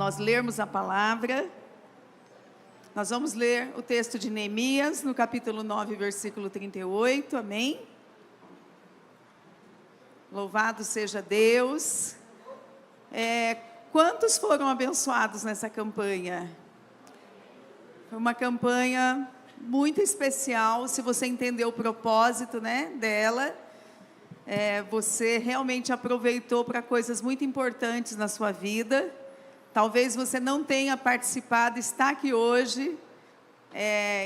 nós lermos a palavra. Nós vamos ler o texto de Neemias, no capítulo 9, versículo 38, amém? Louvado seja Deus. Quantos foram abençoados nessa campanha? Foi uma campanha muito especial, se você entender o propósito, dela. Você realmente aproveitou para coisas muito importantes na sua vida. Talvez você não tenha participado, está aqui hoje,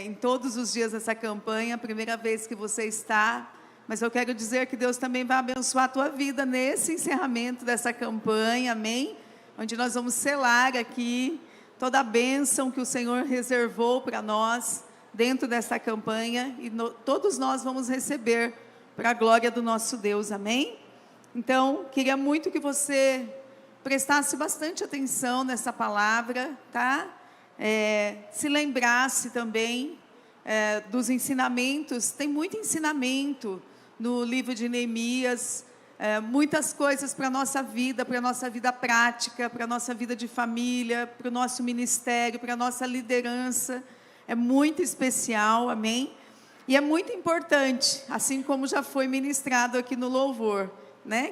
em todos os dias dessa campanha, a primeira vez que você está, mas eu quero dizer que Deus também vai abençoar a tua vida nesse encerramento dessa campanha, amém? Onde nós vamos selar aqui toda a bênção que o Senhor reservou para nós, dentro dessa campanha, e todos nós vamos receber para a glória do nosso Deus, amém? Então, queria muito que você prestasse bastante atenção nessa palavra, tá? Se lembrasse também dos ensinamentos. Tem muito ensinamento no livro de Neemias, muitas coisas para a nossa vida prática, para a nossa vida de família, para o nosso ministério, para a nossa liderança. É muito especial, amém? E é muito importante, assim como já foi ministrado aqui no louvor,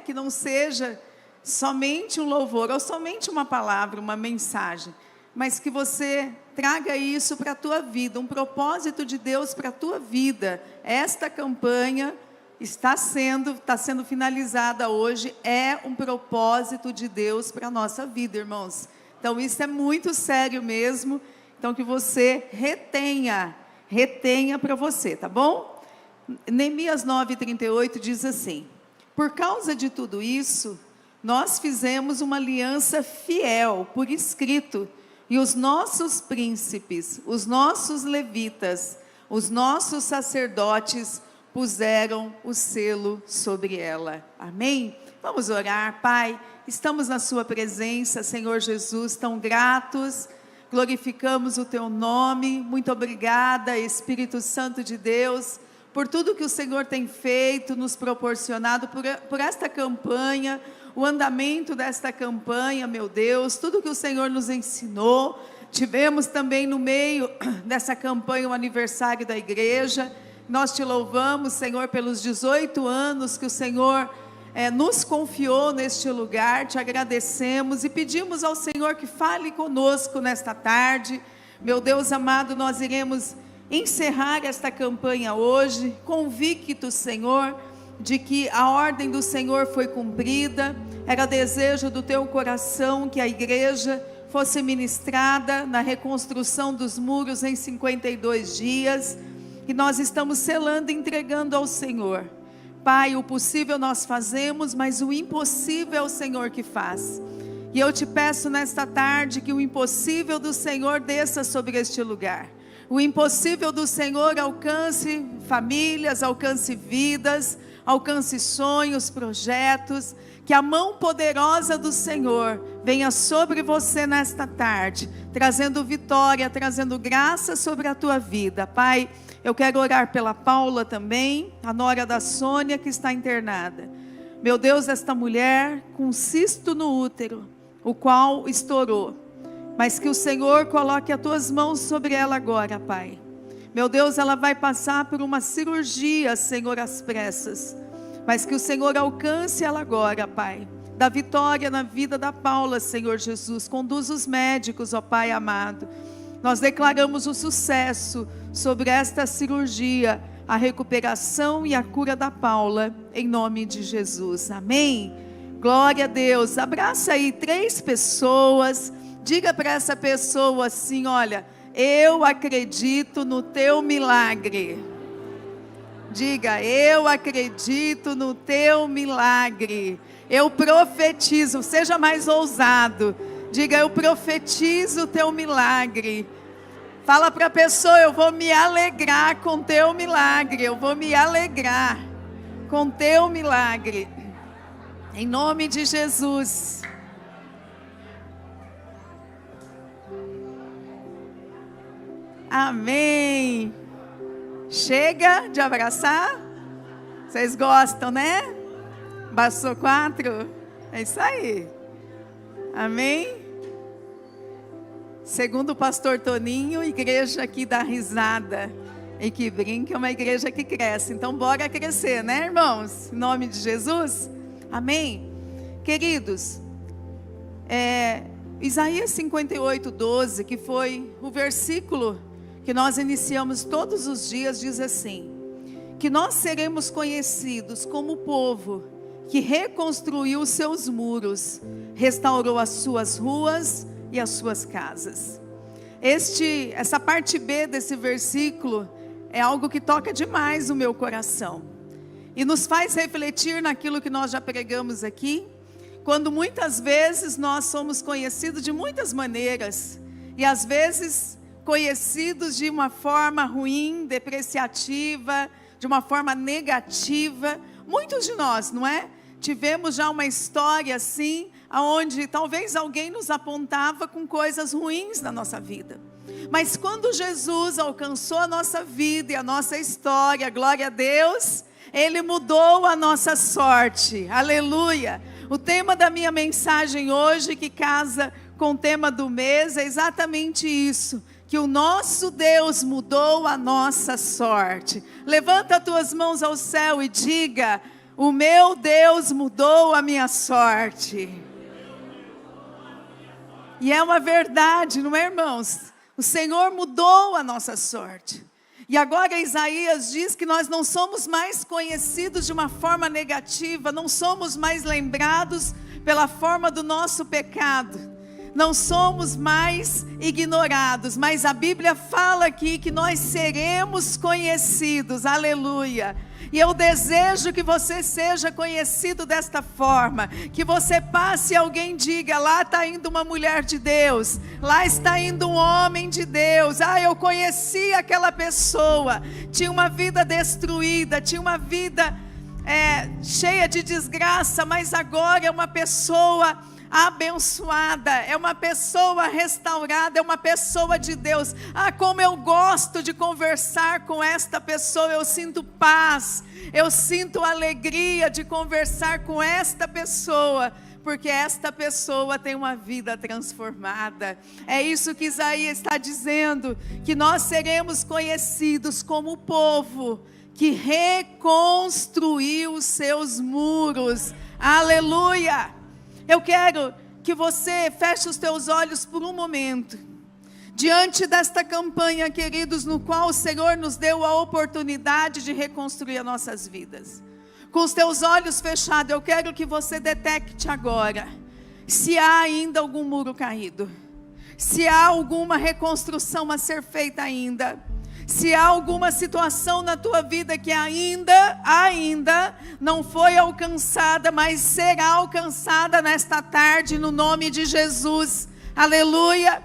que não seja somente um louvor, ou somente uma palavra, uma mensagem, mas que você traga isso para a tua vida, um propósito de Deus para a tua vida. Esta campanha está sendo finalizada hoje, é um propósito de Deus para a nossa vida, irmãos. Então isso é muito sério mesmo, então que você retenha para você, tá bom? Neemias 9:38 diz assim: por causa de tudo isso, nós fizemos uma aliança fiel por escrito, e os nossos príncipes, os nossos levitas, os nossos sacerdotes puseram o selo sobre ela. Amém? Vamos orar. Pai, estamos na sua presença, Senhor Jesus, tão gratos, glorificamos o teu nome. Muito obrigada, Espírito Santo de Deus, por tudo que o Senhor tem feito, nos proporcionado, por esta campanha, o andamento desta campanha, meu Deus, tudo que o Senhor nos ensinou. Tivemos também no meio dessa campanha o aniversário da igreja. Nós te louvamos, Senhor, pelos 18 anos que o Senhor nos confiou neste lugar. Te agradecemos e pedimos ao Senhor que fale conosco nesta tarde. Meu Deus amado, nós iremos encerrar esta campanha hoje, convictos, Senhor, de que a ordem do Senhor foi cumprida. Era desejo do teu coração que a igreja fosse ministrada na reconstrução dos muros em 52 dias, e nós estamos selando e entregando ao Senhor. Pai, o possível nós fazemos, mas o impossível é o Senhor que faz. E eu te peço nesta tarde que o impossível do Senhor desça sobre este lugar. O impossível do Senhor alcance famílias, alcance vidas, alcance sonhos, projetos. Que a mão poderosa do Senhor venha sobre você nesta tarde, trazendo vitória, trazendo graça sobre a tua vida. Pai, eu quero orar pela Paula também, a nora da Sônia, que está internada. Meu Deus, esta mulher com um cisto no útero, o qual estourou, mas que o Senhor coloque as tuas mãos sobre ela agora, Pai. Meu Deus, ela vai passar por uma cirurgia, Senhor, às pressas, mas que o Senhor alcance ela agora, Pai. Dá vitória na vida da Paula, Senhor Jesus. Conduz os médicos, ó Pai amado. Nós declaramos o sucesso sobre esta cirurgia, a recuperação e a cura da Paula, em nome de Jesus. Amém? Glória a Deus. Abraça aí 3 pessoas. Diga para essa pessoa assim: olha, eu acredito no teu milagre. Diga, eu acredito no teu milagre. Eu profetizo, seja mais ousado. Diga, eu profetizo o teu milagre. Fala para a pessoa: eu vou me alegrar com teu milagre. Eu vou me alegrar com teu milagre. Em nome de Jesus. Amém. Chega de abraçar? Vocês gostam, né? Bastou 4? É isso aí. Amém? Segundo o pastor Toninho, igreja que dá risada e que brinca é uma igreja que cresce. Então bora crescer, né, irmãos? Em nome de Jesus, amém? Queridos, Isaías 58:12, que foi o versículo que nós iniciamos todos os dias, diz assim: que nós seremos conhecidos como o povo que reconstruiu os seus muros, restaurou as suas ruas e as suas casas. Essa parte B desse versículo é algo que toca demais o meu coração e nos faz refletir naquilo que nós já pregamos aqui, quando muitas vezes nós somos conhecidos de muitas maneiras, e às vezes conhecidos de uma forma ruim, depreciativa, de uma forma negativa. Muitos de nós, não é? Tivemos já uma história assim, onde talvez alguém nos apontava com coisas ruins na nossa vida. Mas quando Jesus alcançou a nossa vida e a nossa história, glória a Deus, Ele mudou a nossa sorte, aleluia. O tema da minha mensagem hoje, que casa com o tema do mês, é exatamente isso: que o nosso Deus mudou a nossa sorte. Levanta as tuas mãos ao céu e diga: o meu Deus mudou a minha sorte. E é uma verdade, não é, irmãos? O Senhor mudou a nossa sorte. E agora Isaías diz que nós não somos mais conhecidos de uma forma negativa, não somos mais lembrados pela forma do nosso pecado, não somos mais ignorados, mas a Bíblia fala aqui que nós seremos conhecidos, aleluia. E eu desejo que você seja conhecido desta forma, que você passe e alguém diga: lá está indo uma mulher de Deus, lá está indo um homem de Deus. Eu conheci aquela pessoa, tinha uma vida destruída, tinha uma vida cheia de desgraça, mas agora é uma pessoa abençoada, é uma pessoa restaurada, é uma pessoa de Deus. Como eu gosto de conversar com esta pessoa, eu sinto paz, eu sinto alegria de conversar com esta pessoa, porque esta pessoa tem uma vida transformada. É isso que Isaías está dizendo, que nós seremos conhecidos como o povo que reconstruiu os seus muros, aleluia. Eu quero que você feche os teus olhos por um momento, diante desta campanha, queridos, no qual o Senhor nos deu a oportunidade de reconstruir as nossas vidas. Com os teus olhos fechados, eu quero que você detecte agora, se há ainda algum muro caído, se há alguma reconstrução a ser feita ainda, se há alguma situação na tua vida que ainda não foi alcançada, mas será alcançada nesta tarde, no nome de Jesus, aleluia,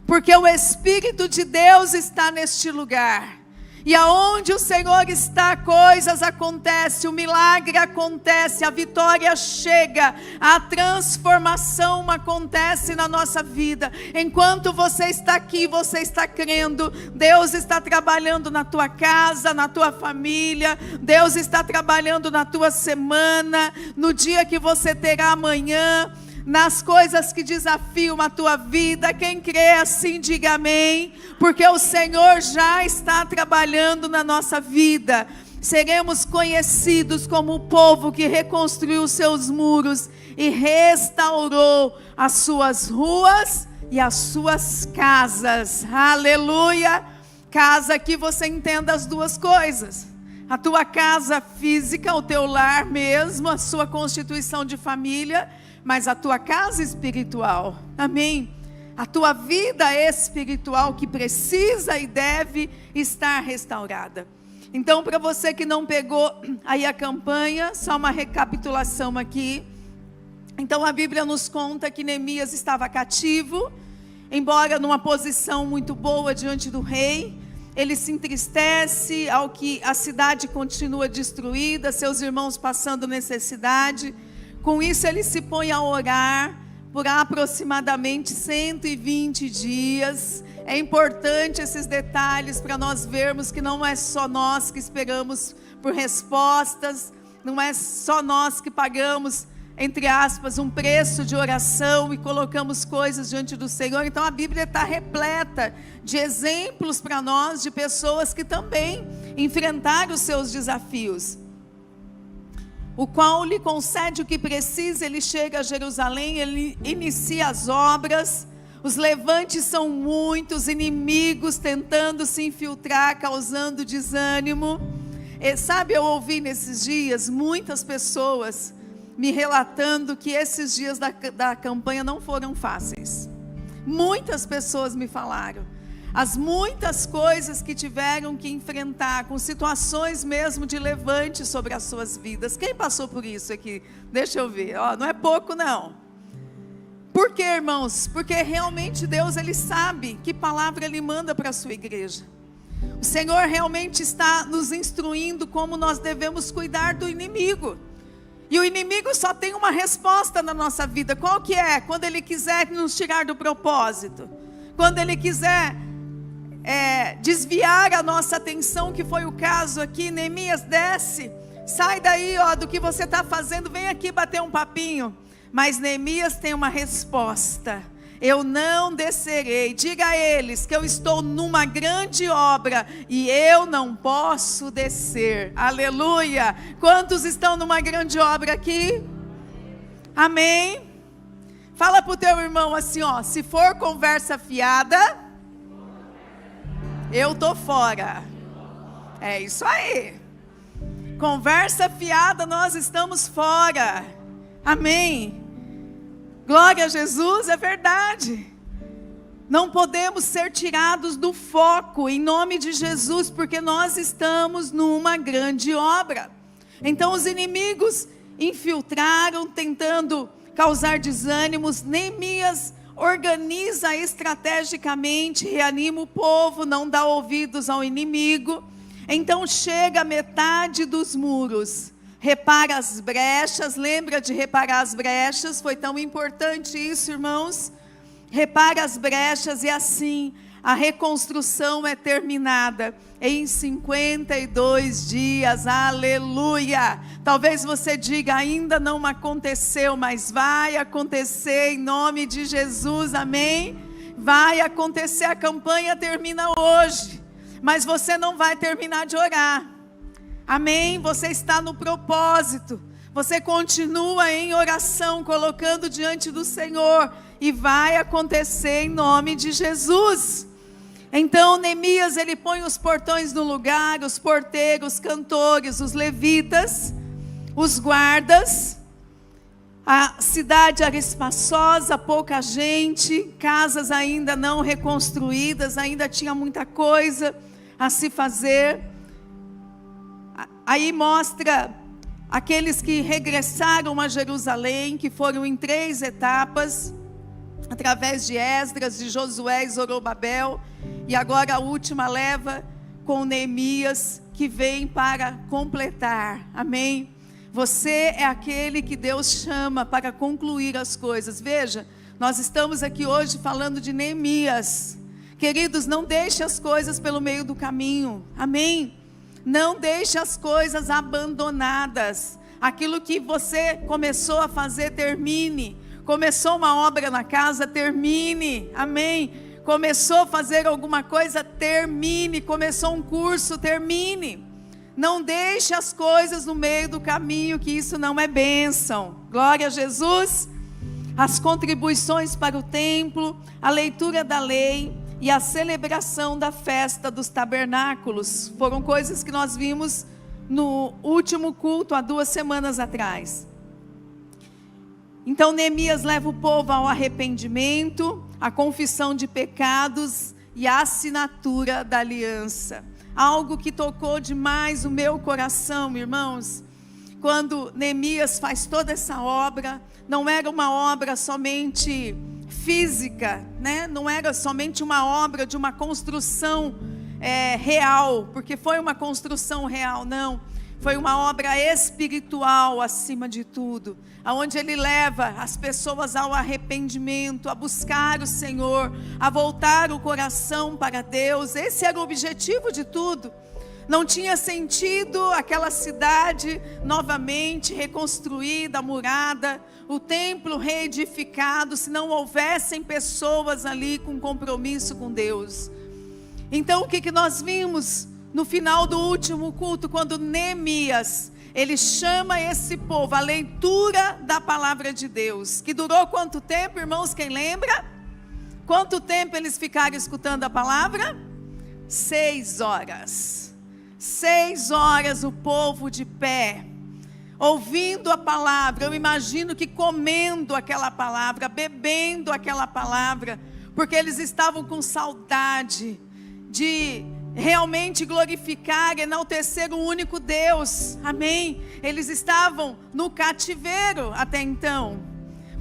porque o Espírito de Deus está neste lugar, e aonde o Senhor está, coisas acontecem, o milagre acontece, a vitória chega, a transformação acontece na nossa vida. Enquanto você está aqui, você está crendo, Deus está trabalhando na tua casa, na tua família, Deus está trabalhando na tua semana, no dia que você terá amanhã, nas coisas que desafiam a tua vida. Quem crê assim, diga amém, porque o Senhor já está trabalhando na nossa vida. Seremos conhecidos como o povo que reconstruiu os seus muros e restaurou as suas ruas e as suas casas, aleluia. Casa, que você entenda as duas coisas: a tua casa física, o teu lar mesmo, a sua constituição de família, mas a tua casa espiritual, amém? A tua vida espiritual, que precisa e deve estar restaurada. Então, para você que não pegou aí a campanha, só uma recapitulação aqui. Então a Bíblia nos conta que Neemias estava cativo, embora numa posição muito boa diante do rei. Ele se entristece ao que a cidade continua destruída, seus irmãos passando necessidade. Com isso ele se põe a orar por aproximadamente 120 dias. É importante esses detalhes para nós vermos que não é só nós que esperamos por respostas, não é só nós que pagamos entre aspas, um preço de oração e colocamos coisas diante do Senhor. Então a Bíblia está repleta de exemplos para nós, de pessoas que também enfrentaram os seus desafios. O qual lhe concede o que precisa, ele chega a Jerusalém, ele inicia as obras, os levantes são muitos, inimigos tentando se infiltrar, causando desânimo. E, sabe, eu ouvi nesses dias muitas pessoas me relatando que esses dias da campanha não foram fáceis. Muitas pessoas me falaram as muitas coisas que tiveram que enfrentar, com situações mesmo de levante sobre as suas vidas. Quem passou por isso aqui? Deixa eu ver, não é pouco não. Por quê, irmãos? Porque realmente Deus, Ele sabe que palavra Ele manda para a sua igreja. O Senhor realmente está nos instruindo como nós devemos cuidar do inimigo. E o inimigo só tem uma resposta na nossa vida. Qual que é? Quando ele quiser nos tirar do propósito. Quando ele quiser desviar a nossa atenção, que foi o caso aqui. Neemias, desce, sai daí do que você está fazendo, vem aqui bater um papinho. Mas Neemias tem uma resposta: eu não descerei. Diga a eles que eu estou numa grande obra e eu não posso descer. Aleluia! Quantos estão numa grande obra aqui? Amém? Fala para o teu irmão assim, se for conversa fiada, eu tô fora. É isso aí. Conversa fiada, nós estamos fora. Amém? Glória a Jesus, é verdade. Não podemos ser tirados do foco, em nome de Jesus, porque nós estamos numa grande obra. Então os inimigos infiltraram, tentando causar desânimos. Neemias organiza estrategicamente, reanima o povo, não dá ouvidos ao inimigo. Então chega a metade dos muros, repara as brechas. Lembra de reparar as brechas? Foi tão importante isso, irmãos. Repara as brechas e assim a reconstrução é terminada em 52 dias, aleluia. Talvez você diga, ainda não aconteceu, mas vai acontecer em nome de Jesus, amém? Vai acontecer, a campanha termina hoje, mas você não vai terminar de orar, amém? Você está no propósito, você continua em oração, colocando diante do Senhor, e vai acontecer em nome de Jesus. Então Neemias, ele põe os portões no lugar, os porteiros, os cantores, os levitas, os guardas. A cidade era espaçosa, pouca gente, casas ainda não reconstruídas, ainda tinha muita coisa a se fazer. Aí mostra aqueles que regressaram a Jerusalém, que foram em 3 etapas, através de Esdras, de Josué e Zorobabel, e agora a última leva com Neemias, que vem para completar, amém? Você é aquele que Deus chama para concluir as coisas. Veja, nós estamos aqui hoje falando de Neemias. Queridos, não deixe as coisas pelo meio do caminho, amém? Não deixe as coisas abandonadas. Aquilo que você começou a fazer, termine. Começou uma obra na casa, termine, amém? Começou a fazer alguma coisa, termine. Começou um curso, termine. Não deixe as coisas no meio do caminho, que isso não é bênção. Glória a Jesus. As contribuições para o templo, a leitura da lei e a celebração da festa dos tabernáculos foram coisas que nós vimos no último culto, há 2 semanas atrás. Então Neemias leva o povo ao arrependimento, a confissão de pecados e a assinatura da aliança. Algo que tocou demais o meu coração, irmãos, quando Neemias faz toda essa obra. Não era uma obra somente física, né? Não era somente uma obra de uma construção real, porque foi uma construção real, não. Foi uma obra espiritual acima de tudo, aonde ele leva as pessoas ao arrependimento, a buscar o Senhor, a voltar o coração para Deus. Esse era o objetivo de tudo. Não tinha sentido aquela cidade novamente reconstruída, murada, o templo reedificado, se não houvessem pessoas ali com compromisso com Deus. Então o que nós vimos no final do último culto, quando Neemias, ele chama esse povo, a leitura da palavra de Deus, que durou quanto tempo, irmãos, quem lembra? Quanto tempo eles ficaram escutando a palavra? 6 horas. 6 horas o povo de pé, ouvindo a palavra. Eu imagino que comendo aquela palavra, bebendo aquela palavra, porque eles estavam com saudade de realmente glorificar, enaltecer o único Deus, amém? Eles estavam no cativeiro até então,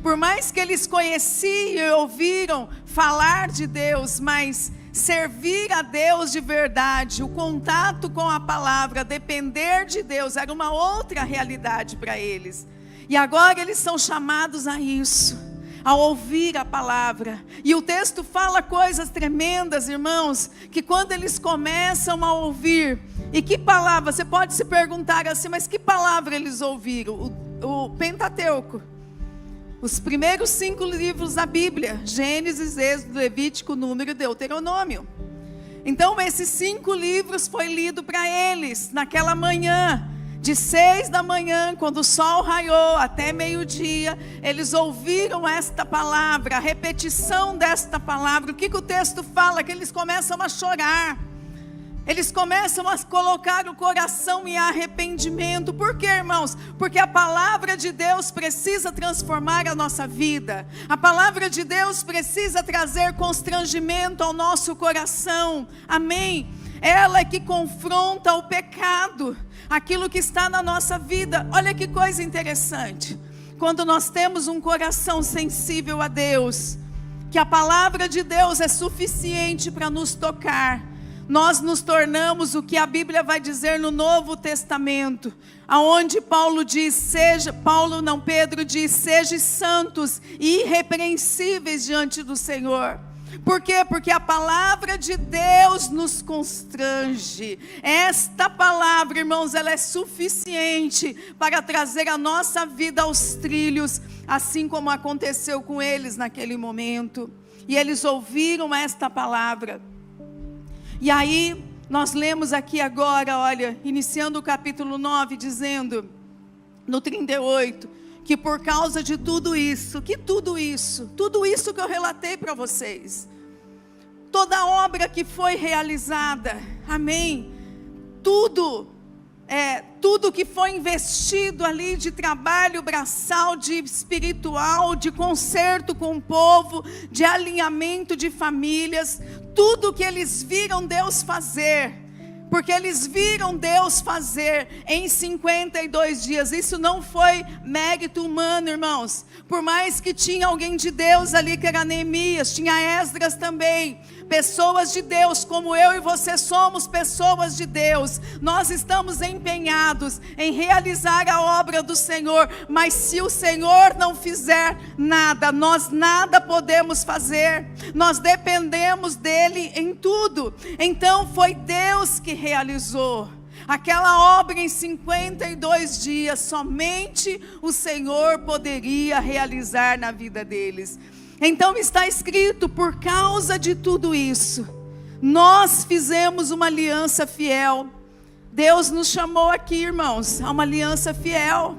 por mais que eles conheciam e ouviram falar de Deus, mas servir a Deus de verdade, o contato com a palavra, depender de Deus, era uma outra realidade para eles, e agora eles são chamados a isso, a ouvir a palavra. E o texto fala coisas tremendas, irmãos, que quando eles começam a ouvir, e que palavra, você pode se perguntar assim, mas que palavra eles ouviram? O Pentateuco, os primeiros 5 livros da Bíblia, Gênesis, Êxodo, Levítico, Número e Deuteronômio. Então esses 5 livros foi lido para eles naquela manhã, de 6 da manhã, quando o sol raiou, até meio-dia, eles ouviram esta palavra, a repetição desta palavra. O que o texto fala? Que eles começam a chorar, eles começam a colocar o coração em arrependimento. Por quê, irmãos? Porque a palavra de Deus precisa transformar a nossa vida, a palavra de Deus precisa trazer constrangimento ao nosso coração, amém? Ela é que confronta o pecado, aquilo que está na nossa vida. Olha que coisa interessante, quando nós temos um coração sensível a Deus, que a palavra de Deus é suficiente para nos tocar, nós nos tornamos o que a Bíblia vai dizer no Novo Testamento, aonde Pedro diz, sejam santos e irrepreensíveis diante do Senhor. Por quê? Porque a palavra de Deus nos constrange. Esta palavra, irmãos, ela é suficiente para trazer a nossa vida aos trilhos, assim como aconteceu com eles naquele momento. E eles ouviram esta palavra. E aí, nós lemos aqui agora, olha, iniciando o capítulo 9, dizendo, no 38, que por causa de tudo isso que eu relatei para vocês, toda a obra que foi realizada, amém, tudo que foi investido ali de trabalho braçal, de espiritual, de conserto com o povo, de alinhamento de famílias, tudo que eles viram Deus fazer, porque eles viram Deus fazer em 52 dias, isso não foi mérito humano, irmãos, por mais que tinha alguém de Deus ali, que era Neemias, tinha Esdras também, pessoas de Deus, como eu e você somos pessoas de Deus, nós estamos empenhados em realizar a obra do Senhor, mas se o Senhor não fizer nada, nós nada podemos fazer, nós dependemos dEle em tudo. Então foi Deus que realizou aquela obra em 52 dias, somente o Senhor poderia realizar na vida deles. Então está escrito, por causa de tudo isso, nós fizemos uma aliança fiel. Deus nos chamou aqui, irmãos, a uma aliança fiel.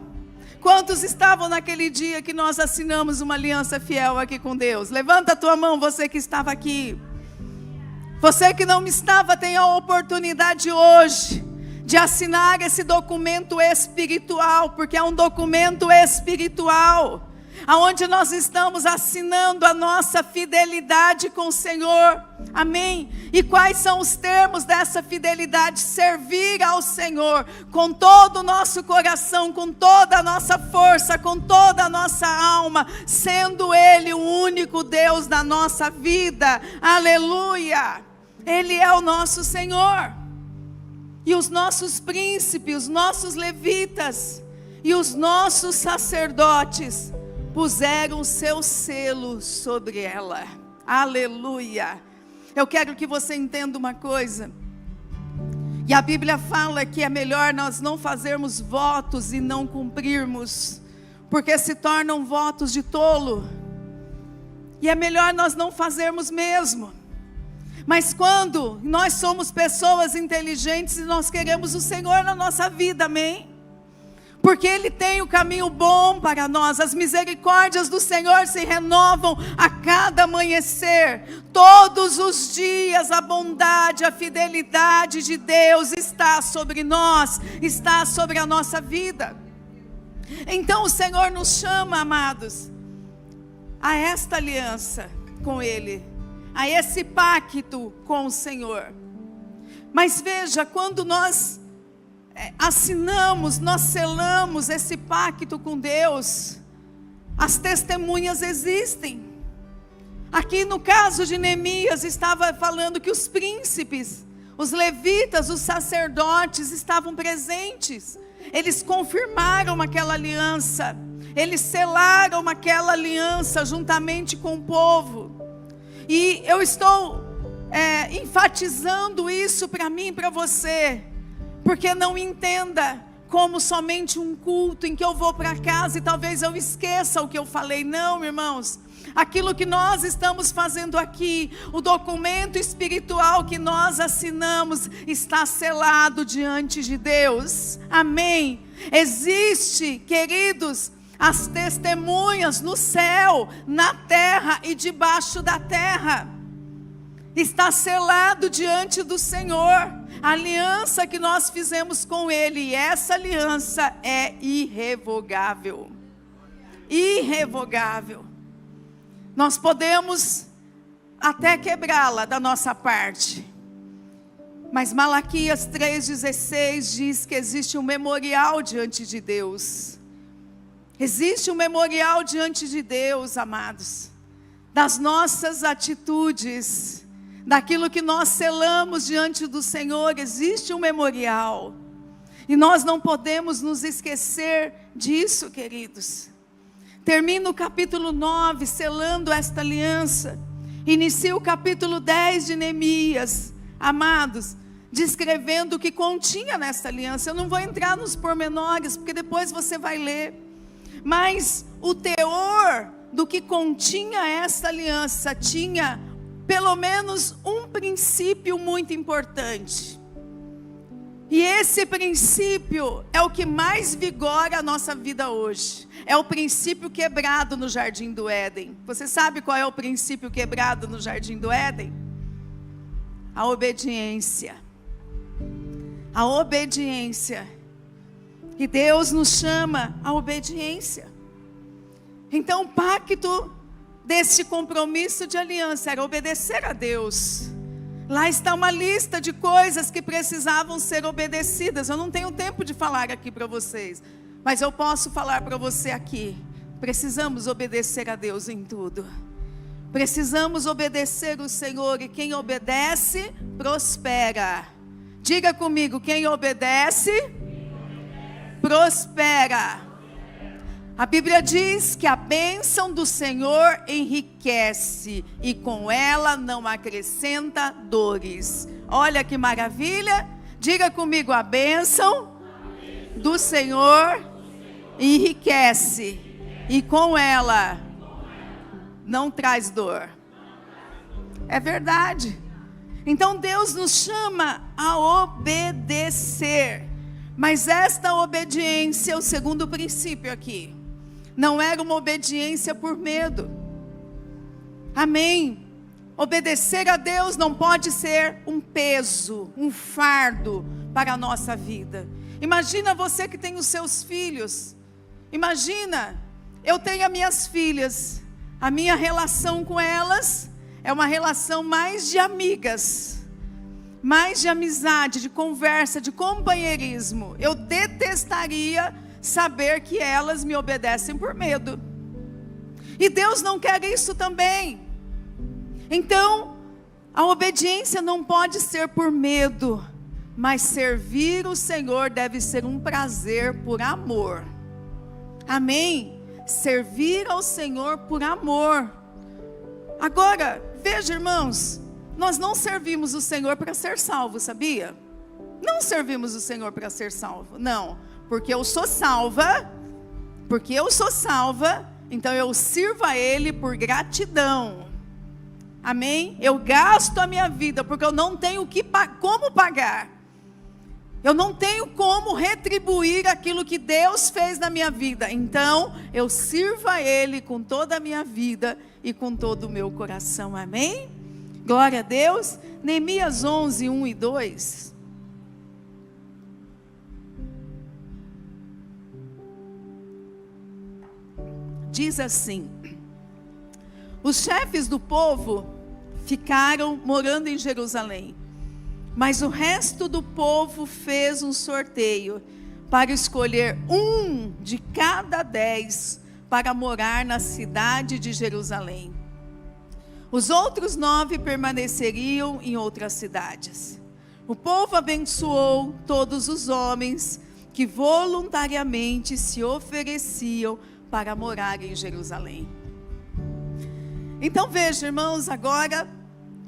Quantos estavam naquele dia que nós assinamos uma aliança fiel aqui com Deus? Levanta a tua mão, você que estava aqui. Você que não estava, tem a oportunidade hoje de assinar esse documento espiritual, porque é um documento espiritual, aonde nós estamos assinando a nossa fidelidade com o Senhor, amém? E quais são os termos dessa fidelidade? Servir ao Senhor com todo o nosso coração, com toda a nossa força, com toda a nossa alma, sendo Ele o único Deus da nossa vida, aleluia! Ele é o nosso Senhor, e os nossos príncipes, os nossos levitas e os nossos sacerdotes puseram o seu selo sobre ela, aleluia. Eu quero que você entenda uma coisa, E a Bíblia fala que é melhor nós não fazermos votos e não cumprirmos, porque se tornam votos de tolo. E é melhor nós não fazermos mesmo. Mas quando nós somos pessoas inteligentes e nós queremos o Senhor na nossa vida, amém? Porque Ele tem o caminho bom para nós. As misericórdias do Senhor se renovam a cada amanhecer. Todos os dias a bondade, a fidelidade de Deus está sobre nós, está sobre a nossa vida. Então o Senhor nos chama, amados, a esta aliança com Ele, a esse pacto com o Senhor. Mas veja, quando nós assinamos, nós selamos esse pacto com Deus, as testemunhas existem. Aqui no caso de Neemias, estava falando que os príncipes, os levitas, os sacerdotes estavam presentes. Eles confirmaram aquela aliança, eles selaram aquela aliança juntamente com o povo. E eu estou enfatizando isso para mim e para você, porque não entenda como somente um culto em que eu vou para casa e talvez eu esqueça o que eu falei. Não, irmãos, aquilo que nós estamos fazendo aqui, o documento espiritual que nós assinamos, está selado diante de Deus, amém? Existe, queridos, as testemunhas no céu, na terra e debaixo da terra. Está selado diante do Senhor a aliança que nós fizemos com Ele, e essa aliança é irrevogável. Irrevogável. Nós podemos até quebrá-la da nossa parte, mas Malaquias 3,16 diz que existe um memorial diante de Deus. Existe um memorial diante de Deus, amados, das nossas atitudes, daquilo que nós selamos diante do Senhor. Existe um memorial, e nós não podemos nos esquecer disso, queridos. Termina o capítulo 9, selando esta aliança. Inicia o capítulo 10 de Neemias, amados, descrevendo o que continha nesta aliança. Eu não vou entrar nos pormenores, porque depois você vai ler. Mas o teor do que continha esta aliança tinha pelo menos um princípio muito importante. E esse princípio é o que mais vigora a nossa vida hoje. É o princípio quebrado no Jardim do Éden. Você sabe qual é o princípio quebrado no Jardim do Éden? A obediência. A obediência. E Deus nos chama à obediência. Então o pacto desse compromisso de aliança era obedecer a Deus. Lá está uma lista de coisas que precisavam ser obedecidas. Eu não tenho tempo de falar aqui para vocês, mas eu posso falar para você aqui. Precisamos obedecer a Deus em tudo. Precisamos obedecer o Senhor, e quem obedece, prospera. Diga comigo, quem obedece, prospera. A Bíblia diz que a bênção do Senhor enriquece, e com ela não acrescenta dores. Olha que maravilha. Diga comigo, a bênção do Senhor enriquece, e com ela não traz dor. É verdade. Então Deus nos chama a obedecer. Mas esta obediência, o segundo princípio aqui, não era uma obediência por medo. Amém? Obedecer a Deus não pode ser um peso, um fardo para a nossa vida. Imagina você que tem os seus filhos. Imagina, eu tenho as minhas filhas. A minha relação com elas é uma relação mais de amigas, mais de amizade, de conversa, de companheirismo. Eu detestaria saber que elas me obedecem por medo. E Deus não quer isso também. Então, a obediência não pode ser por medo, mas servir o Senhor deve ser um prazer por amor. Amém? Servir ao Senhor por amor. Agora, veja, irmãos, nós não servimos o Senhor para ser salvo, sabia? Não servimos o Senhor para ser salvo, não. Porque eu sou salva, então eu sirvo a Ele por gratidão. Amém? Eu gasto a minha vida, porque eu não tenho como pagar. Eu não tenho como retribuir aquilo que Deus fez na minha vida. Então, eu sirvo a Ele com toda a minha vida e com todo o meu coração. Amém? Glória a Deus. Neemias 11, 1 e 2. Diz assim: os chefes do povo ficaram morando em Jerusalém, mas o resto do povo fez um sorteio para escolher um de cada 10 para morar na cidade de Jerusalém. Os outros 9 permaneceriam em outras cidades. O povo abençoou todos os homens que voluntariamente se ofereciam para morar em Jerusalém. Então veja, irmãos, agora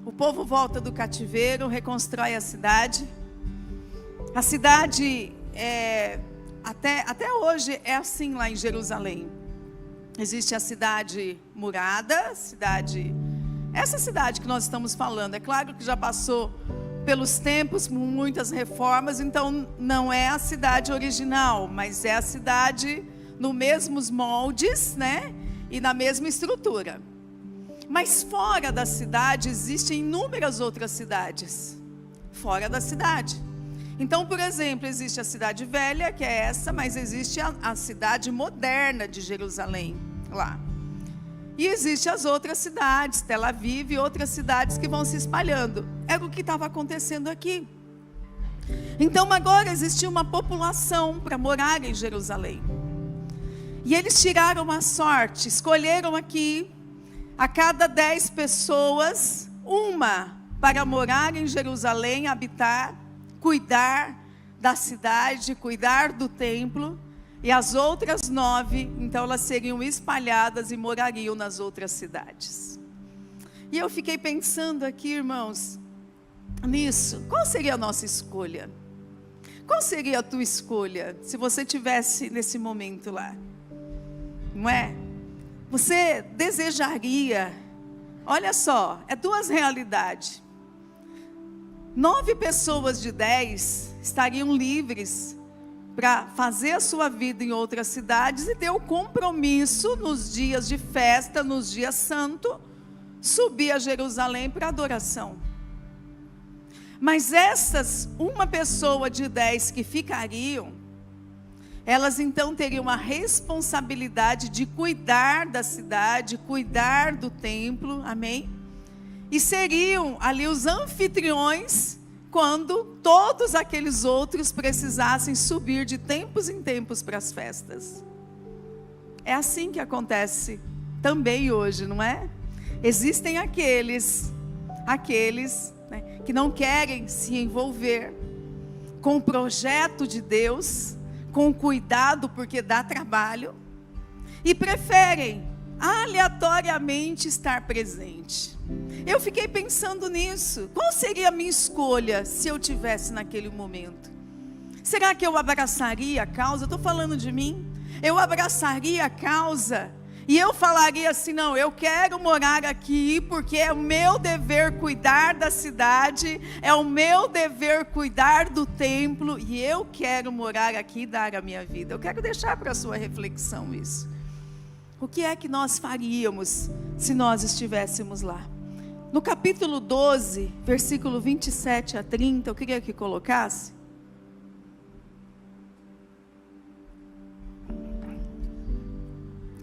o povo volta do cativeiro, reconstrói a cidade. A cidade, até hoje, é assim lá em Jerusalém. Existe a cidade murada, essa cidade que nós estamos falando. É claro que já passou pelos tempos, muitas reformas, então não é a cidade original, mas é a cidade nos mesmos moldes, né? E na mesma estrutura. Mas fora da cidade existem inúmeras outras cidades. Fora da cidade. Então, por exemplo, existe a cidade velha, que é essa, mas existe a cidade moderna de Jerusalém, lá. E existem as outras cidades, Tel Aviv e outras cidades que vão se espalhando. Era o que estava acontecendo aqui. Então, agora existia uma população para morar em Jerusalém. E eles tiraram a sorte, escolheram aqui, a cada 10 pessoas, uma para morar em Jerusalém, habitar, cuidar da cidade, cuidar do templo, e as outras 9, então elas seriam espalhadas e morariam nas outras cidades. E eu fiquei pensando aqui, irmãos, nisso. Qual seria a nossa escolha? Qual seria a tua escolha, se você tivesse nesse momento lá? Não é? Você desejaria, olha só, é 2 realidades. 9 pessoas de 10 estariam livres para fazer a sua vida em outras cidades e ter o compromisso nos dias de festa, nos dias santos, subir a Jerusalém para adoração. Mas essas, uma pessoa de 10 que ficariam, elas então teriam a responsabilidade de cuidar da cidade, cuidar do templo, amém? E seriam ali os anfitriões quando todos aqueles outros precisassem subir de tempos em tempos para as festas. É assim que acontece também hoje, não é? Existem aqueles né, que não querem se envolver com o projeto de Deus, com cuidado, porque dá trabalho, e preferem aleatoriamente estar presente. Eu fiquei pensando nisso. Qual seria a minha escolha se eu tivesse naquele momento? Será que eu abraçaria a causa? Estou falando de mim. Eu abraçaria a causa e eu falaria assim: não, eu quero morar aqui porque é o meu dever cuidar da cidade, é o meu dever cuidar do templo, e eu quero morar aqui e dar a minha vida. Eu quero deixar para a sua reflexão isso. O que é que nós faríamos se nós estivéssemos lá? No capítulo 12, versículo 27 a 30, eu queria que colocasse.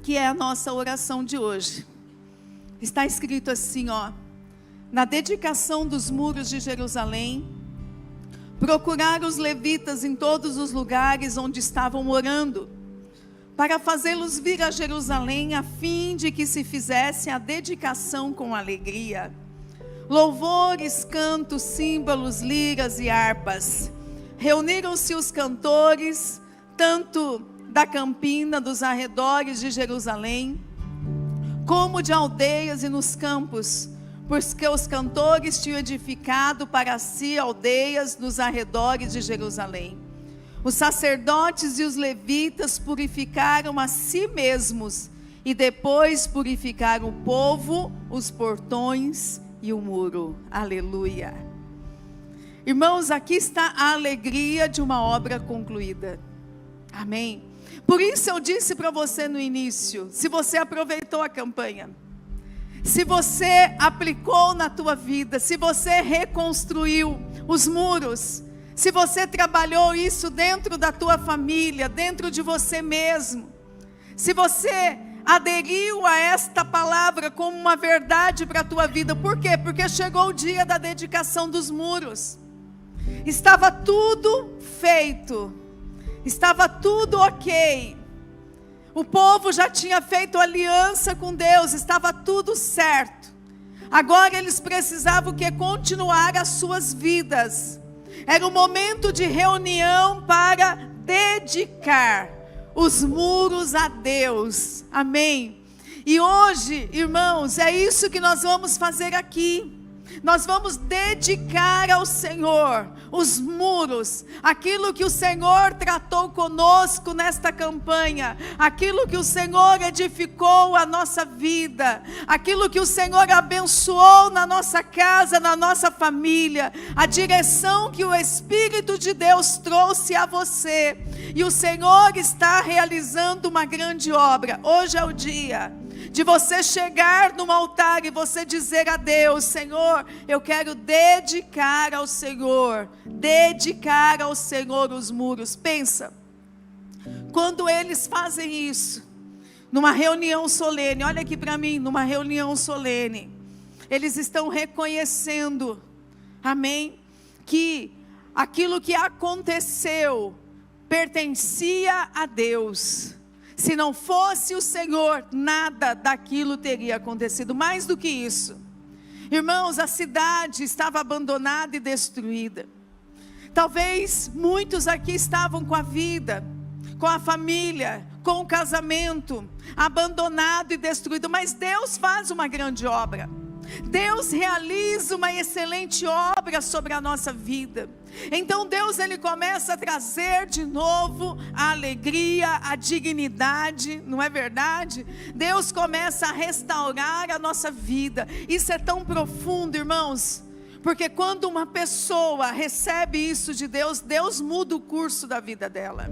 Que é a nossa oração de hoje. Está escrito assim, ó: na dedicação dos muros de Jerusalém, procurar os levitas em todos os lugares onde estavam morando, para fazê-los vir a Jerusalém, a fim de que se fizesse a dedicação com alegria. Louvores, cantos, símbolos, liras e harpas. Reuniram-se os cantores, tanto da campina, dos arredores de Jerusalém, como de aldeias e nos campos, porque os cantores tinham edificado para si aldeias nos arredores de Jerusalém. Os sacerdotes e os levitas purificaram a si mesmos, e depois purificaram o povo, os portões e o muro. Aleluia. Irmãos, aqui está a alegria de uma obra concluída. Amém. Por isso eu disse para você no início, se você aproveitou a campanha, se você aplicou na tua vida, se você reconstruiu os muros, se você trabalhou isso dentro da tua família, dentro de você mesmo, se você aderiu a esta palavra como uma verdade para a tua vida. Por quê? Porque chegou o dia da dedicação dos muros. Estava tudo feito, estava tudo ok. O povo já tinha feito aliança com Deus, estava tudo certo. Agora eles precisavam continuar as suas vidas. Era um momento de reunião para dedicar os muros a Deus. Amém. E hoje, irmãos, é isso que nós vamos fazer aqui. Nós vamos dedicar ao Senhor os muros, aquilo que o Senhor tratou conosco nesta campanha, aquilo que o Senhor edificou a nossa vida, aquilo que o Senhor abençoou na nossa casa, na nossa família, a direção que o Espírito de Deus trouxe a você. E o Senhor está realizando uma grande obra. Hoje é o dia de você chegar no altar e você dizer a Deus: Senhor, eu quero dedicar ao Senhor os muros. Pensa, quando eles fazem isso, numa reunião solene, olha aqui para mim, numa reunião solene, eles estão reconhecendo, amém, que aquilo que aconteceu pertencia a Deus. Se não fosse o Senhor, nada daquilo teria acontecido. Mais do que isso, irmãos, a cidade estava abandonada e destruída. Talvez muitos aqui estavam com a vida, com a família, com o casamento abandonado e destruído, mas Deus faz uma grande obra. Deus realiza uma excelente obra sobre a nossa vida. Então Deus, Ele começa a trazer de novo a alegria, a dignidade, não é verdade? Deus começa a restaurar a nossa vida. Isso é tão profundo, irmãos, porque quando uma pessoa recebe isso de Deus, Deus muda o curso da vida dela.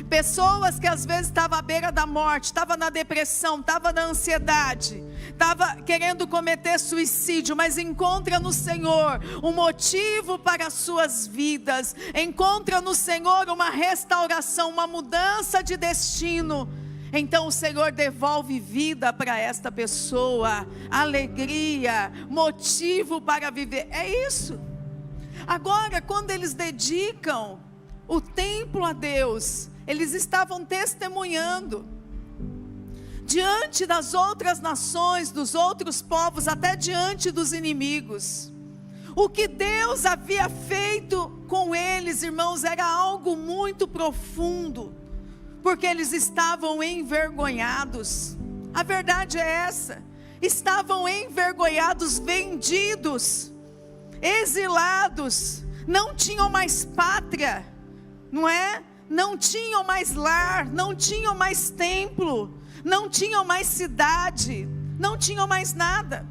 Pessoas que às vezes estavam à beira da morte, estavam na depressão, estavam na ansiedade, estava querendo cometer suicídio, mas encontra no Senhor um motivo para as suas vidas, encontra no Senhor uma restauração, uma mudança de destino. Então o Senhor devolve vida para esta pessoa, alegria, motivo para viver. É isso. Agora, quando eles dedicam o templo a Deus, eles estavam testemunhando diante das outras nações, dos outros povos, até diante dos inimigos. O que Deus havia feito com eles, irmãos, era algo muito profundo, porque eles estavam envergonhados. A verdade é essa: estavam envergonhados, vendidos, exilados, não tinham mais pátria, não é? Não tinham mais lar, não tinham mais templo, não tinham mais cidade, não tinham mais nada.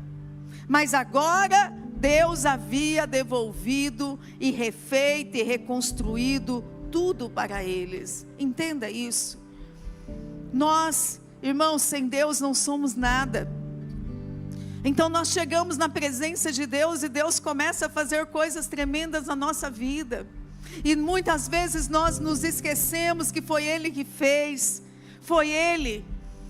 Mas agora Deus havia devolvido e refeito e reconstruído tudo para eles. Entenda isso. Nós, irmãos, sem Deus não somos nada. Então nós chegamos na presença de Deus e Deus começa a fazer coisas tremendas na nossa vida. E muitas vezes nós nos esquecemos que foi Ele que fez, foi Ele.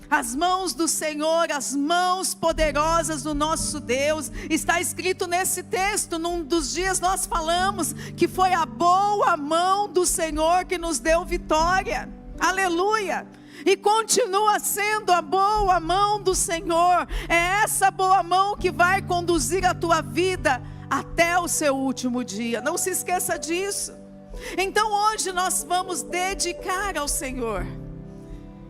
As mãos do Senhor, as mãos poderosas do nosso Deus. Está escrito nesse texto, num dos dias nós falamos que foi a boa mão do Senhor que nos deu vitória. Aleluia! E continua sendo a boa mão do Senhor. É essa boa mão que vai conduzir a tua vida até o seu último dia. Não se esqueça disso. Então hoje nós vamos dedicar ao Senhor.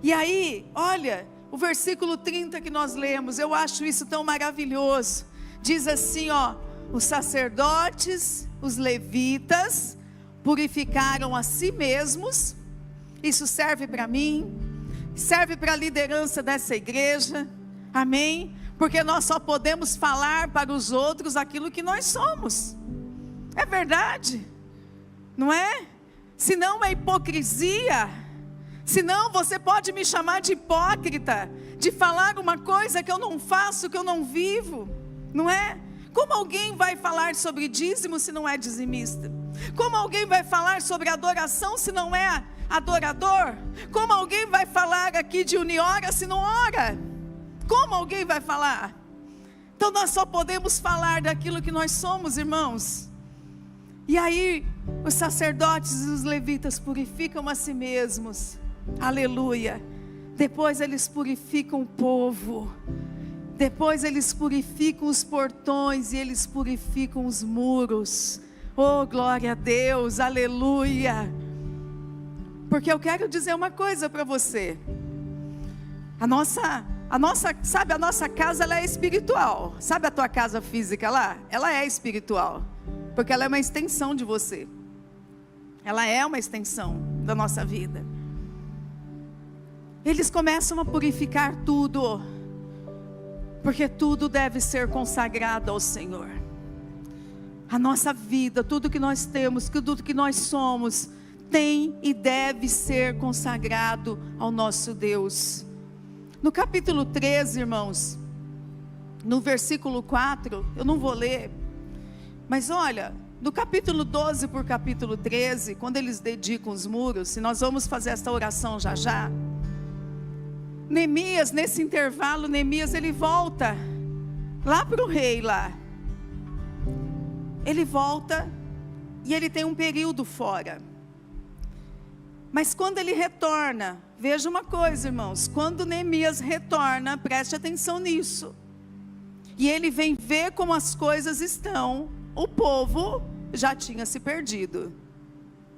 E aí, olha, o versículo 30 que nós lemos, eu acho isso tão maravilhoso. Diz assim, ó: os sacerdotes, os levitas, purificaram a si mesmos. Isso serve para mim, serve para a liderança dessa igreja, amém? Porque nós só podemos falar para os outros aquilo que nós somos, é verdade, não é? Senão é hipocrisia, senão você pode me chamar de hipócrita, de falar uma coisa que eu não faço, que eu não vivo, não é? Como alguém vai falar sobre dízimo se não é dizimista? Como alguém vai falar sobre adoração se não é adorador? Como alguém vai falar aqui de uniora se não ora? Como alguém vai falar? Então nós só podemos falar daquilo que nós somos, irmãos. E aí os sacerdotes e os levitas purificam a si mesmos, aleluia. Depois eles purificam o povo, depois eles purificam os portões e eles purificam os muros. Oh, glória a Deus, aleluia. Porque eu quero dizer uma coisa para você. A nossa casa, ela é espiritual. Sabe a tua casa física lá? Ela é espiritual, porque ela é uma extensão de você. Ela é uma extensão da nossa vida. Eles começam a purificar tudo, porque tudo deve ser consagrado ao Senhor. A nossa vida, tudo que nós temos, tudo que nós somos, tem e deve ser consagrado ao nosso Deus. No capítulo 13, irmãos, no versículo 4, eu não vou ler, mas olha, do capítulo 12 por capítulo 13, quando eles dedicam os muros, e nós vamos fazer esta oração já já, Neemias, nesse intervalo, Neemias ele volta lá para o rei lá, ele volta e ele tem um período fora. Mas quando ele retorna, veja uma coisa, irmãos, quando Neemias retorna, preste atenção nisso, e ele vem ver como as coisas estão, o povo já tinha se perdido.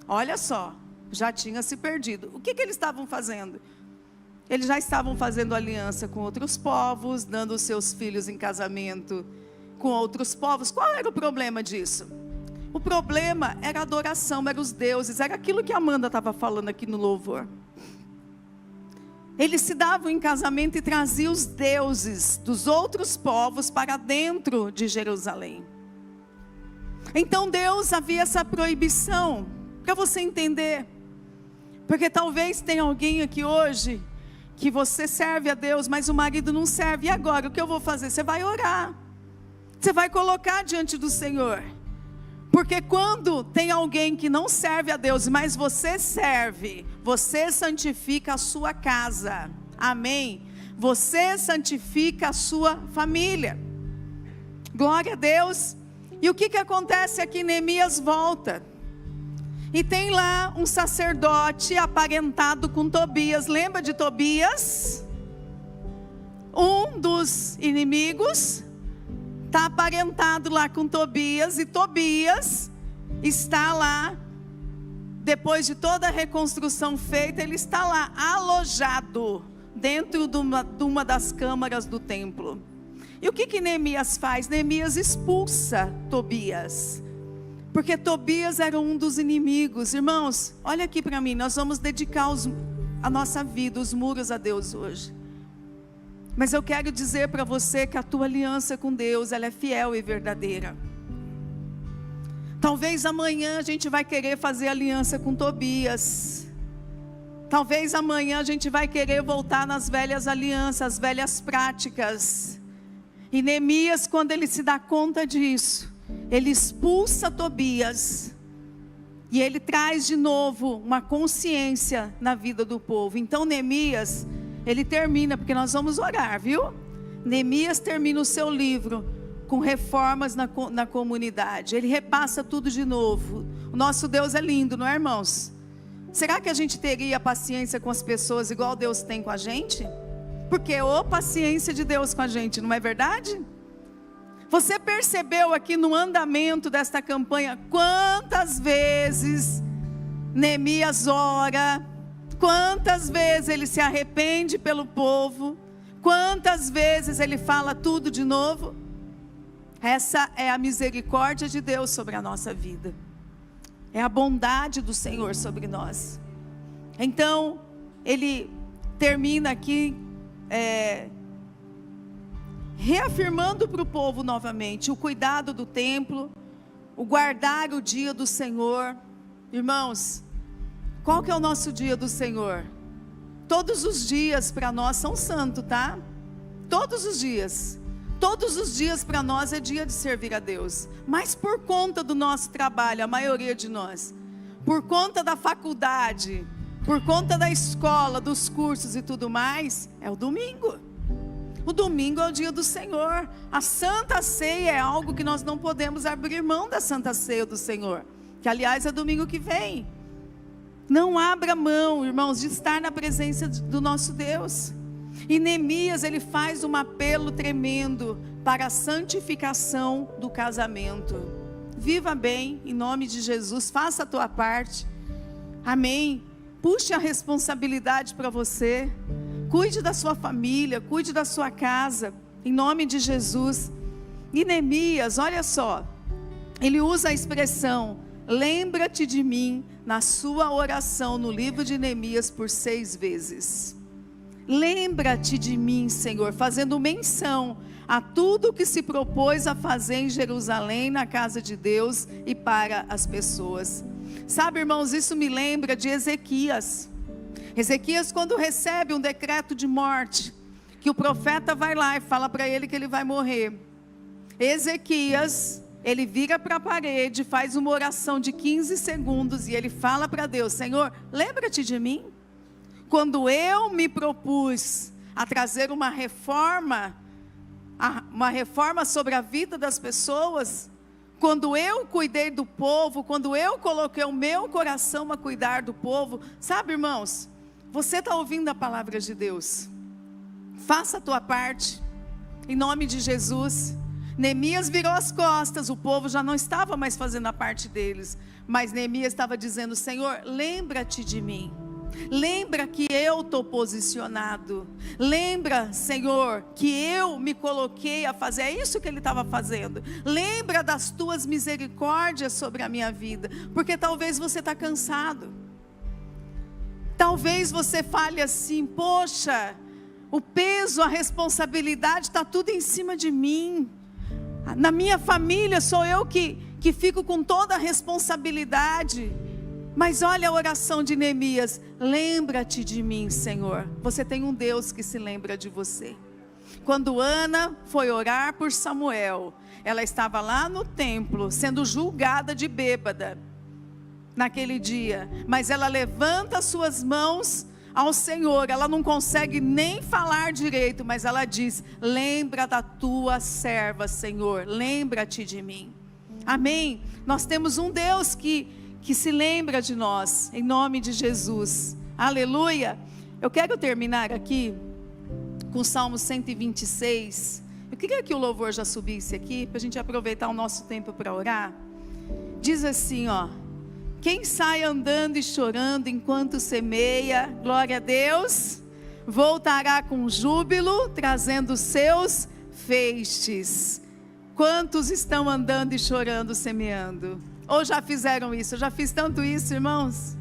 Olha só, já tinha se perdido. O que eles estavam fazendo? Eles já estavam fazendo aliança com outros povos, dando os seus filhos em casamento com outros povos. Qual era o problema disso? O problema era a adoração, eram os deuses, era aquilo que a Amanda estava falando aqui no louvor. Eles se davam em casamento e traziam os deuses dos outros povos para dentro de Jerusalém. Então Deus havia essa proibição, para você entender. Porque talvez tenha alguém aqui hoje, que você serve a Deus, mas o marido não serve. E agora, o que eu vou fazer? Você vai orar, você vai colocar diante do Senhor. Porque quando tem alguém que não serve a Deus, mas você serve, você santifica a sua casa, amém? Você santifica a sua família, glória a Deus. E o que acontece aqui? Neemias volta, e tem lá um sacerdote aparentado com Tobias. Lembra de Tobias? Um dos inimigos está aparentado lá com Tobias, e Tobias está lá, depois de toda a reconstrução feita, ele está lá alojado, dentro de uma das câmaras do templo. E o que Neemias faz? Neemias expulsa Tobias, porque Tobias era um dos inimigos. Irmãos, olha aqui para mim, nós vamos dedicar a nossa vida, os muros a Deus hoje. Mas eu quero dizer para você que a tua aliança com Deus, ela é fiel e verdadeira. Talvez amanhã a gente vai querer fazer aliança com Tobias. Talvez amanhã a gente vai querer voltar nas velhas alianças, as velhas práticas. E Neemias, quando ele se dá conta disso, ele expulsa Tobias. E ele traz de novo uma consciência na vida do povo. Então Neemias, ele termina, porque nós vamos orar, viu? Neemias termina o seu livro com reformas na comunidade. Ele repassa tudo de novo. O nosso Deus é lindo, não é, irmãos? Será que a gente teria paciência com as pessoas igual Deus tem com a gente? Porque paciência de Deus com a gente, não é verdade? Você percebeu aqui no andamento desta campanha quantas vezes Neemias ora, quantas vezes ele se arrepende pelo povo, quantas vezes ele fala tudo de novo? Essa é a misericórdia de Deus sobre a nossa vida. É a bondade do Senhor sobre nós. Então, ele termina aqui reafirmando para o povo novamente o cuidado do templo, o guardar o dia do Senhor. Irmãos, qual que é o nosso dia do Senhor? Todos os dias para nós são santos, tá? Todos os dias. Todos os dias para nós é dia de servir a Deus. Mas por conta do nosso trabalho, a maioria de nós, por conta da faculdade, por conta da escola, dos cursos e tudo mais, é o domingo. O domingo é o dia do Senhor. A Santa Ceia é algo que nós não podemos abrir mão da Santa Ceia do Senhor, que aliás é domingo que vem. Não abra mão, irmãos, de estar na presença do nosso Deus. E Neemias, ele faz um apelo tremendo para a santificação do casamento. Viva bem, em nome de Jesus, faça a tua parte. Amém. Puxe a responsabilidade para você. Cuide da sua família, cuide da sua casa, em nome de Jesus. E Neemias, olha só, ele usa a expressão, lembra-te de mim, na sua oração no livro de Neemias por 6 vezes. Lembra-te de mim, Senhor, fazendo menção a tudo que se propôs a fazer em Jerusalém, na casa de Deus e para as pessoas. Sabe, irmãos, isso me lembra de Ezequias. Ezequias, quando recebe um decreto de morte, que o profeta vai lá e fala para ele que ele vai morrer. Ezequias, ele vira para a parede, faz uma oração de 15 segundos e ele fala para Deus, Senhor, lembra-te de mim? Quando eu me propus a trazer uma reforma sobre a vida das pessoas, quando eu cuidei do povo, quando eu coloquei o meu coração a cuidar do povo, sabe, irmãos, você está ouvindo a palavra de Deus, faça a tua parte, em nome de Jesus. Neemias virou as costas, o povo já não estava mais fazendo a parte deles, mas Neemias estava dizendo, Senhor, lembra-te de mim, lembra que eu estou posicionado, lembra, Senhor, que eu me coloquei a fazer, é isso que ele estava fazendo, lembra das tuas misericórdias sobre a minha vida, porque talvez você está cansado, talvez você fale assim, poxa, o peso, a responsabilidade está tudo em cima de mim, na minha família sou eu que fico com toda a responsabilidade. Mas olha a oração de Neemias, lembra-te de mim, Senhor. Você tem um Deus que se lembra de você. Quando Ana foi orar por Samuel, ela estava lá no templo, sendo julgada de bêbada, naquele dia. Mas ela levanta suas mãos ao Senhor, ela não consegue nem falar direito, mas ela diz, lembra da tua serva, Senhor, lembra-te de mim. Amém? Nós temos um Deus que se lembra de nós, em nome de Jesus, aleluia. Eu quero terminar aqui com o Salmo 126, eu queria que o louvor já subisse aqui, para a gente aproveitar o nosso tempo para orar. Diz assim, ó, quem sai andando e chorando enquanto semeia, glória a Deus, voltará com júbilo, trazendo seus feixes. Quantos estão andando e chorando, semeando? Ou já fizeram isso? Eu já fiz tanto isso, irmãos.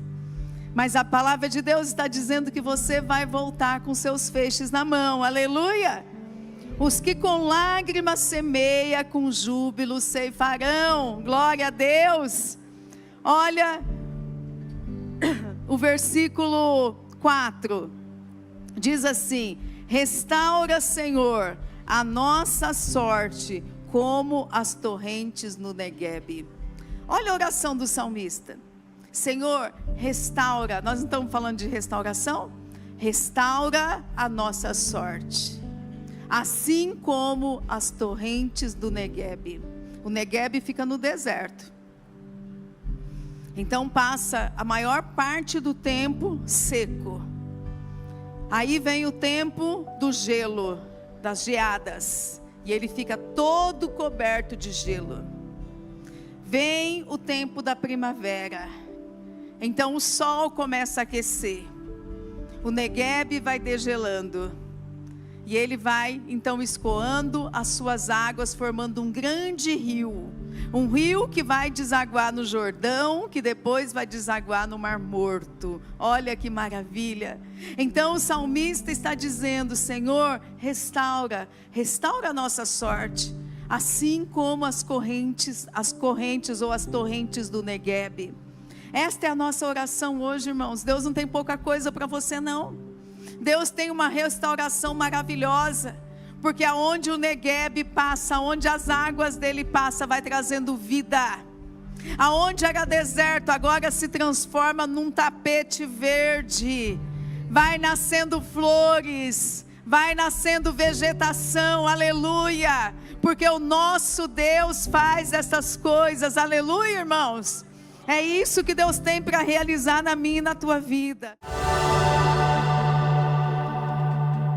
Mas a palavra de Deus está dizendo que você vai voltar com seus feixes na mão, aleluia. Os que com lágrimas semeia, com júbilo ceifarão, glória a Deus. Olha, o versículo 4, diz assim, restaura, Senhor, a nossa sorte, como as torrentes no Neguebe. Olha a oração do salmista, Senhor, restaura, nós não estamos falando de restauração? Restaura a nossa sorte, assim como as torrentes do Neguebe. O Neguebe fica no deserto. Então passa a maior parte do tempo seco. Aí vem o tempo do gelo, das geadas, e ele fica todo coberto de gelo. Vem o tempo da primavera. Então o sol começa a aquecer. O Neguebe vai degelando. E ele vai então escoando as suas águas, formando um grande rio. Um rio que vai desaguar no Jordão, que depois vai desaguar no Mar Morto. Olha que maravilha. Então o salmista está dizendo: Senhor, restaura a nossa sorte, assim como as correntes ou as torrentes do Neguebe. Esta é a nossa oração hoje, irmãos. Deus não tem pouca coisa para você, não. Deus tem uma restauração maravilhosa, porque aonde o Neguebe passa, aonde as águas dele passam, vai trazendo vida. Aonde era deserto, agora se transforma num tapete verde. Vai nascendo flores, vai nascendo vegetação, aleluia. Porque o nosso Deus faz essas coisas, aleluia, irmãos. É isso que Deus tem para realizar na minha e na tua vida.